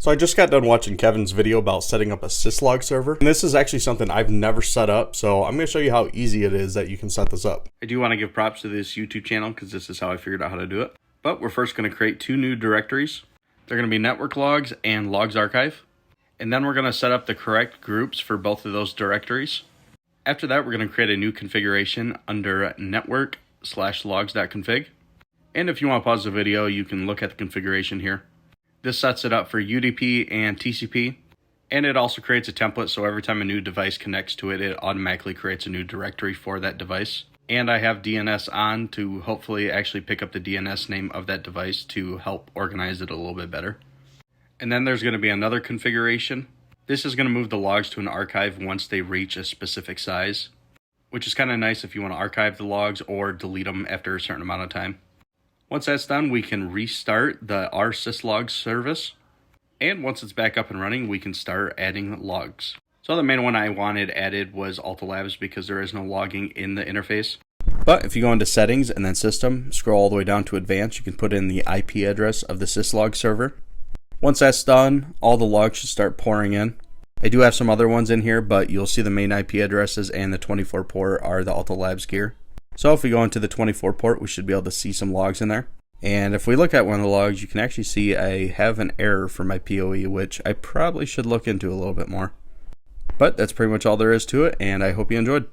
So I just got done watching Kevin's video about setting up a syslog server. And this is actually something I've never set up, so I'm going to show you how easy it is that you can set this up. I do want to give props to this YouTube channel because this is how I figured out how to do it. But we're first going to create two new directories. They're going to be network logs and logs archive. And then we're going to set up the correct groups for both of those directories. After that, we're going to create a new configuration under network/logs.config. And if you want to pause the video, you can look at the configuration here. This sets it up for UDP and TCP, and it also creates a template, so every time a new device connects to it, it automatically creates a new directory for that device. And I have DNS on to hopefully actually pick up the DNS name of that device to help organize it a little bit better. And then there's going to be another configuration. This is going to move the logs to an archive once they reach a specific size, which is kind of nice if you want to archive the logs or delete them after a certain amount of time. Once that's done, we can restart the syslog service. And once it's back up and running, we can start adding logs. So the main one I wanted added was Alta Labs because there is no logging in the interface. But if you go into settings and then system, scroll all the way down to advanced, you can put in the IP address of the syslog server. Once that's done, all the logs should start pouring in. I do have some other ones in here, but you'll see the main IP addresses and the 24 port are the Alta Labs gear. So if we go into the 24 port, we should be able to see some logs in there. And if we look at one of the logs, you can actually see I have an error for my PoE, which I probably should look into a little bit more. But that's pretty much all there is to it, and I hope you enjoyed.